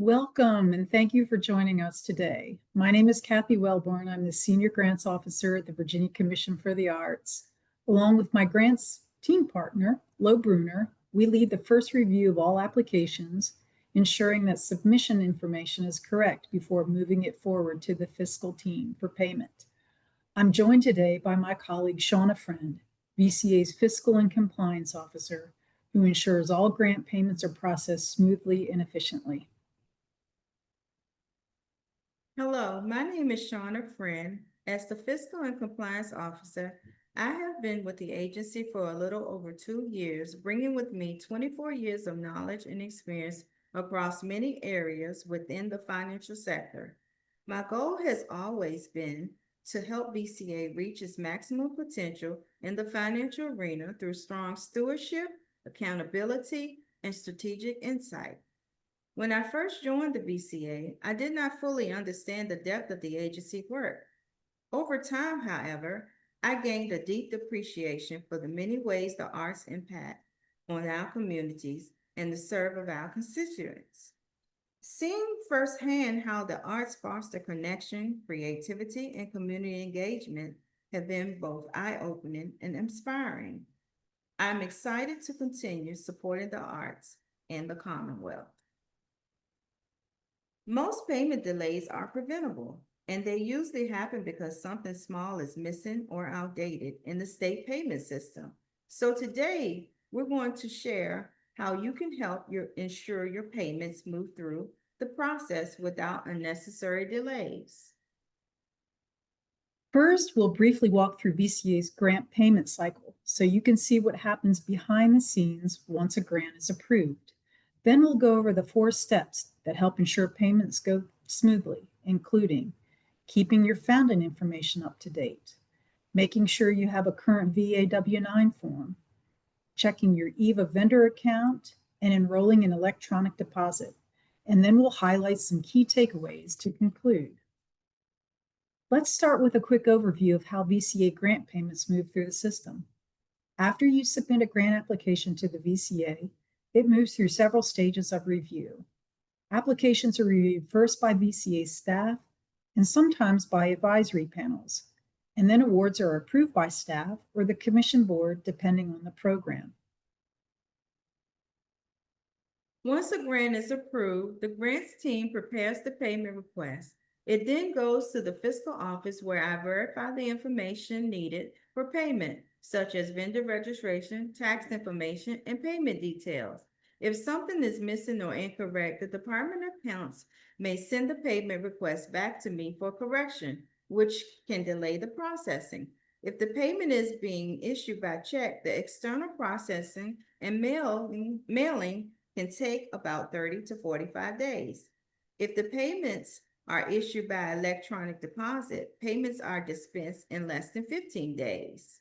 Welcome and thank you for joining us today. My name is Kathy Wellborn. I'm the Senior Grants Officer at the Virginia Commission for the Arts. Along with my grants team partner, Lo Bruner, we lead the first review of all applications, ensuring that submission information is correct before moving it forward to the fiscal team for payment. I'm joined today by my colleague Shauna Friend, VCA's Fiscal and Compliance Officer, who ensures all grant payments are processed smoothly and efficiently. Hello, my name is Shauna Friend. As the Fiscal and Compliance Officer, I have been with the agency for a little over 2 years, bringing with me 24 years of knowledge and experience across many areas within the financial sector. My goal has always been to help BCA reach its maximum potential in the financial arena through strong stewardship, accountability, and strategic insight. When I first joined the BCA, I did not fully understand the depth of the agency work. Over time, however, I gained a deep appreciation for the many ways the arts impact on our communities and the serve of our constituents. Seeing firsthand how the arts foster connection, creativity, and community engagement have been both eye-opening and inspiring. I'm excited to continue supporting the arts and the Commonwealth. Most payment delays are preventable, and they usually happen because something small is missing or outdated in the state payment system. So today, we're going to share how you can ensure your payments move through the process without unnecessary delays. First, we'll briefly walk through VCA's grant payment cycle so you can see what happens behind the scenes once a grant is approved. Then we'll go over the 4 steps that help ensure payments go smoothly, including keeping your founding information up to date, making sure you have a current VA W-9 form, checking your EVA vendor account, and enrolling in electronic deposit. And then we'll highlight some key takeaways to conclude. Let's start with a quick overview of how VCA grant payments move through the system. After you submit a grant application to the VCA, it moves through several stages of review. Applications are reviewed first by VCA staff and sometimes by advisory panels, and then awards are approved by staff or the commission board depending on the program. Once a grant is approved, the grants team prepares the payment request. It then goes to the fiscal office where I verify the information needed for payment, such as vendor registration, tax information, and payment details. If something is missing or incorrect, the Department of Accounts may send the payment request back to me for correction, which can delay the processing. If the payment is being issued by check, the external processing and mailing can take about 30 to 45 days. If the payments are issued by electronic deposit, payments are dispensed in less than 15 days.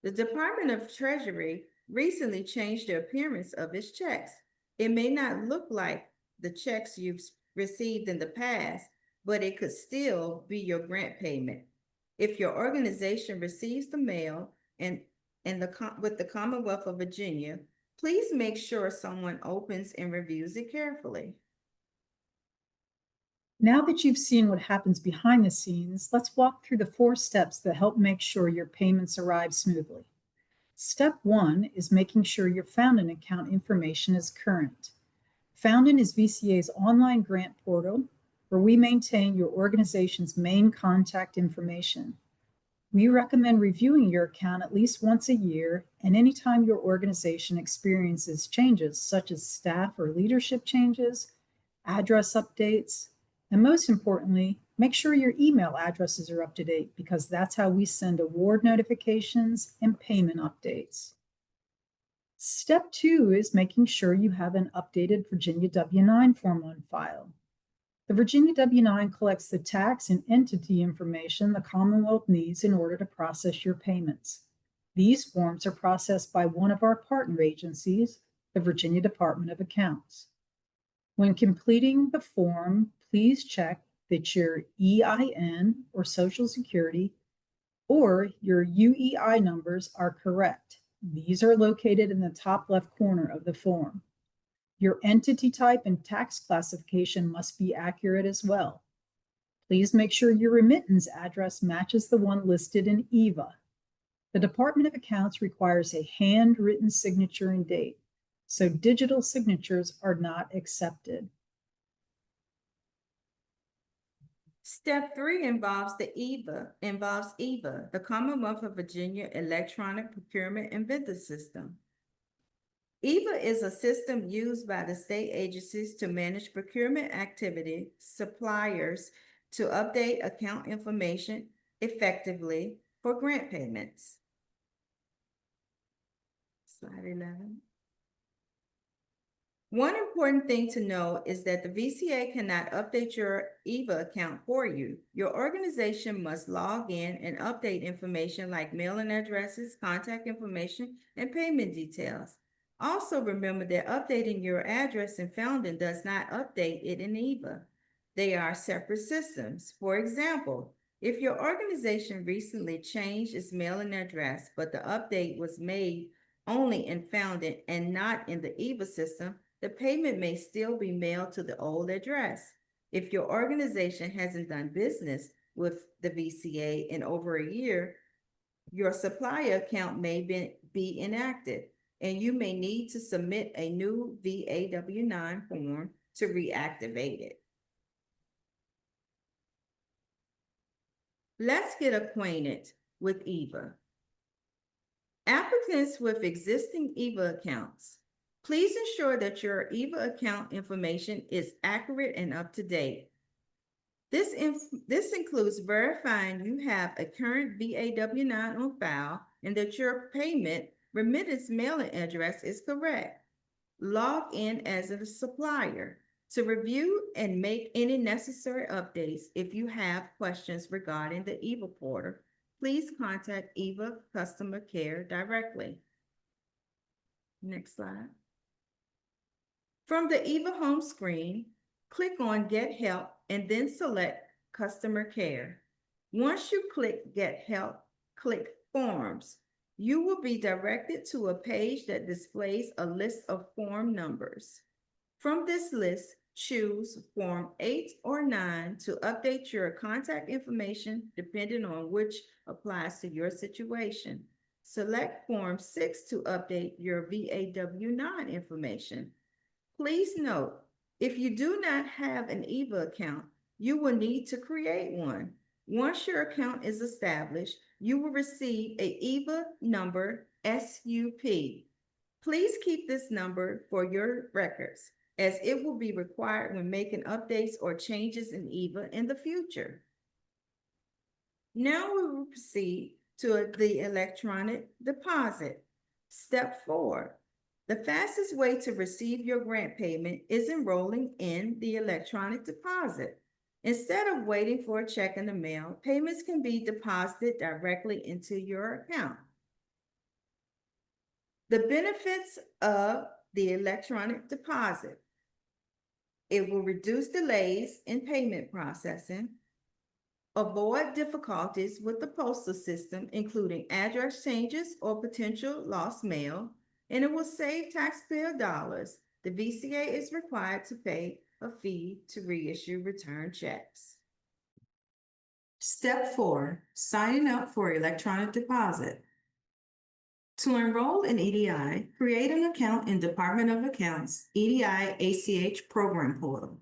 The Department of Treasury recently changed the appearance of its checks. It may not look like the checks you've received in the past, but it could still be your grant payment. If your organization receives the mail with the Commonwealth of Virginia, please make sure someone opens and reviews it carefully. Now that you've seen what happens behind the scenes, let's walk through the 4 steps that help make sure your payments arrive smoothly. Step 1 is making sure your Foundin account information is current. Foundin is VCA's online grant portal where we maintain your organization's main contact information. We recommend reviewing your account at least once a year and anytime your organization experiences changes such as staff or leadership changes, address updates, and most importantly, make sure your email addresses are up to date because that's how we send award notifications and payment updates. Step 2 is making sure you have an updated Virginia W-9 form on file. The Virginia W-9 collects the tax and entity information the Commonwealth needs in order to process your payments. These forms are processed by one of our partner agencies, the Virginia Department of Accounts. When completing the form, please check that your EIN or Social Security or your UEI numbers are correct. These are located in the top left corner of the form. Your entity type and tax classification must be accurate as well. Please make sure your remittance address matches the one listed in EVA. The Department of Accounts requires a handwritten signature and date, so digital signatures are not accepted. Step 3 involves EVA, the Commonwealth of Virginia Electronic Procurement and Vendor System. EVA is a system used by the state agencies to manage procurement activity, suppliers to update account information effectively for grant payments. Slide 11. One important thing to know is that the VCA cannot update your EVA account for you. Your organization must log in and update information like mailing addresses, contact information, and payment details. Also remember that updating your address in Fountain does not update it in EVA. They are separate systems. For example, if your organization recently changed its mailing address, but the update was made only in Fountain and not in the EVA system, the payment may still be mailed to the old address. If your organization hasn't done business with the VCA in over a year, your supplier account may be inactive, and you may need to submit a new VAW9 form to reactivate it. Let's get acquainted with EVA. Applicants with existing EVA accounts, please ensure that your EVA account information is accurate and up to date. This includes verifying you have a current VAW9 on file and that your payment remittance mailing address is correct. Log in as a supplier to review and make any necessary updates. If you have questions regarding the EVA portal, please contact EVA Customer Care directly. Next slide. From the EVA home screen, click on Get Help and then select Customer Care. Once you click Get Help, click Forms. You will be directed to a page that displays a list of form numbers. From this list, choose Form 8 or 9 to update your contact information depending on which applies to your situation. Select Form 6 to update your VAW9 information. Please note, if you do not have an EVA account, you will need to create one. Once your account is established, you will receive an EVA number, SUP. Please keep this number for your records, as it will be required when making updates or changes in EVA in the future. Now we will proceed to the electronic deposit. Step 4. The fastest way to receive your grant payment is enrolling in the electronic deposit. Instead of waiting for a check in the mail, payments can be deposited directly into your account. The benefits of the electronic deposit: it will reduce delays in payment processing, avoid difficulties with the postal system, including address changes or potential lost mail, and it will save taxpayer dollars. The VCA is required to pay a fee to reissue return checks. Step 4, signing up for electronic deposit. To enroll in EDI, create an account in Department of Accounts EDI ACH program portal.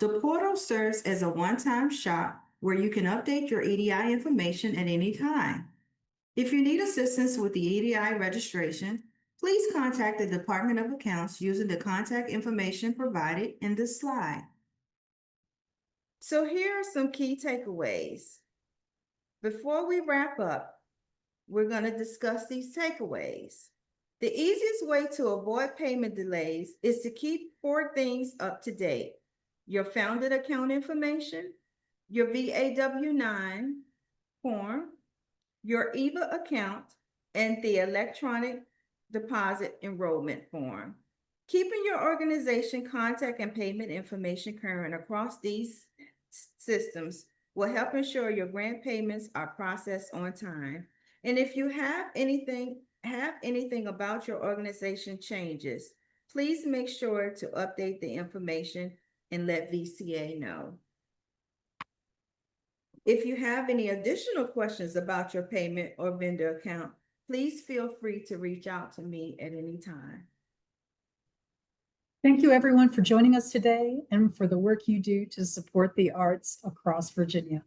The portal serves as a one-time shop where you can update your EDI information at any time. If you need assistance with the EDI registration, please contact the Department of Accounts using the contact information provided in this slide. So here are some key takeaways. Before we wrap up, we're going to discuss these takeaways. The easiest way to avoid payment delays is to keep 4 things up to date: your founded account information, your VAW9 form, your EVA account, and the electronic deposit enrollment form. Keeping your organization contact and payment information current across these systems will help ensure your grant payments are processed on time. And if you have anything about your organization changes, Please make sure to update the information and let VCA know. If you have any additional questions about your payment or vendor account, please feel free to reach out to me at any time. Thank you, everyone, for joining us today and for the work you do to support the arts across Virginia.